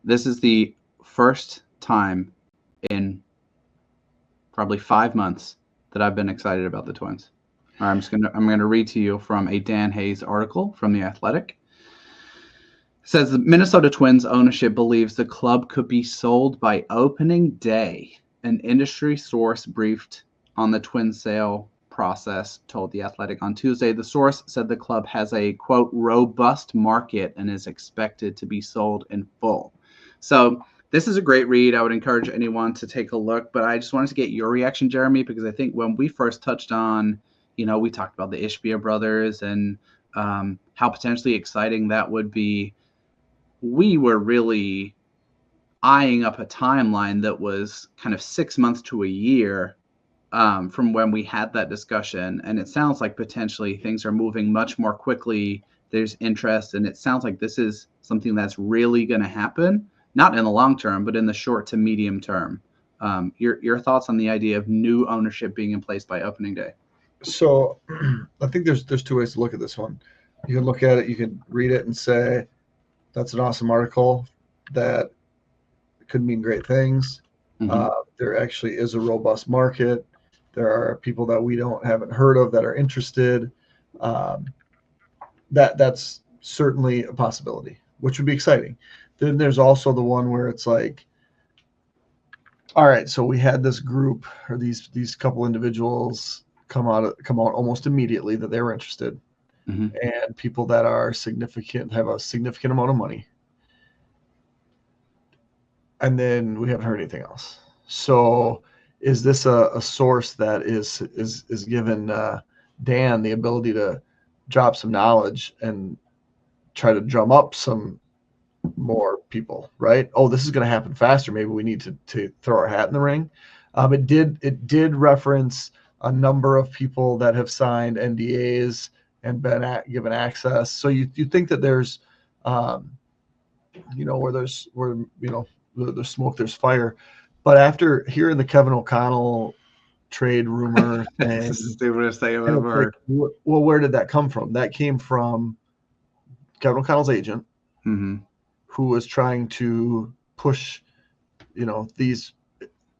This is the first time in probably 5 months that I've been excited about the Twins. All right, I'm gonna read to you from a Dan Hayes article from The Athletic. It says the Minnesota Twins ownership believes the club could be sold by opening day. An industry source briefed on the Twins sale process told The Athletic on Tuesday. The source said the club has a, quote, robust market and is expected to be sold in full. So this is a great read. I would encourage anyone to take a look, but I just wanted to get your reaction, Jeremy, because I think when we first touched on, we talked about the Ishbia brothers and how potentially exciting that would be. We were really eyeing up a timeline that was kind of 6 months to a year from when we had that discussion. And it sounds like potentially things are moving much more quickly. There's interest, and it sounds like this is something that's really going to happen, not in the long term, but in the short to medium term. Your thoughts on the idea of new ownership being in place by opening day? So I think there's two ways to look at this one. You can look at it, you can read it and say, that's an awesome article that could mean great things. Mm-hmm. There actually is a robust market. There are people that we haven't heard of that are interested. That's certainly a possibility, which would be exciting. Then there's also the one where it's like, all right, so we had this group or these couple individuals come out almost immediately that they were interested. Mm-hmm. And people that are have a significant amount of money. And then we haven't heard anything else. So is this a source that is given Dan the ability to drop some knowledge and try to drum up some more people, right? Oh, this is going to happen faster. Maybe we need to throw our hat in the ring. It did reference a number of people that have signed NDAs and been given access. So you think that there's, where there's smoke, there's fire. But after hearing the Kevin O'Connell trade rumor, and well, where did that come from? That came from Kevin O'Connell's agent, mm-hmm. who was trying to push, these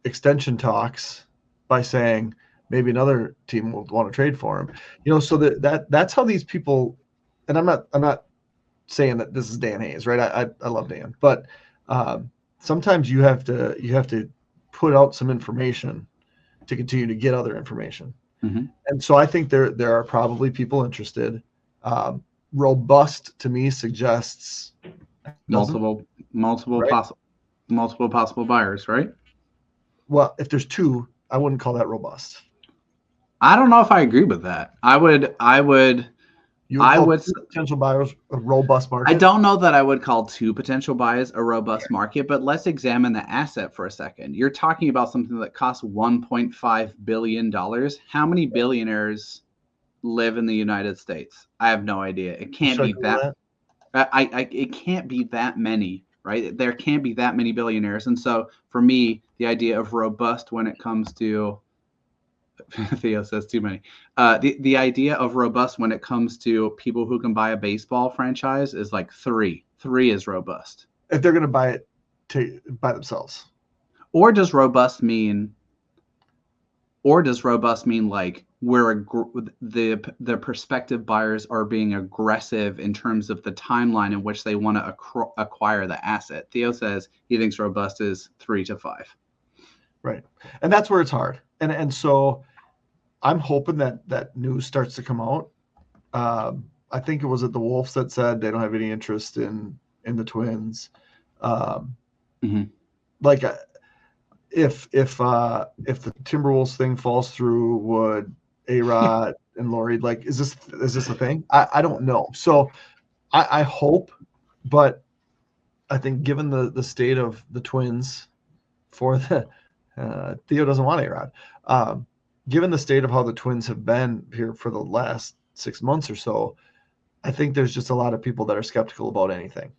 extension talks by saying maybe another team will want to trade for him. So that's how these people. And I'm not saying that this is Dan Hayes, right? I love Dan, but sometimes you have to put out some information to continue to get other information. Mm-hmm. And so I think there are probably people interested. Robust to me suggests multiple right? possible buyers, right? Well, if there's two, I wouldn't call that robust. I don't know if I agree with that. I would potential buyers a robust market. I don't know that I would call two potential buyers a robust market, but let's examine the asset for a second. You're talking about something that costs $1.5 billion. How many billionaires live in the United States? I have no idea. It can't be that. It can't be that many, right? There can't be that many billionaires. And so for me, the idea of robust when it comes to Theo says too many. The idea of robust when it comes to people who can buy a baseball franchise is like three. Three is robust. If they're going to buy it by themselves. Or does robust mean like the prospective buyers are being aggressive in terms of the timeline in which they want to acquire the asset? Theo says he thinks robust is 3 to 5. Right. And that's where it's hard. And so I'm hoping that news starts to come out. I think it was at the Wolves that said they don't have any interest in the Twins. Mm-hmm. Like if the Timberwolves thing falls through, would A-Rod and Laurie, like, is this a thing? I don't know. So I hope, but I think given the state of the Twins for the Theo doesn't want A-Rod. Given the state of how the Twins have been here for the last 6 months or so, I think there's just a lot of people that are skeptical about anything.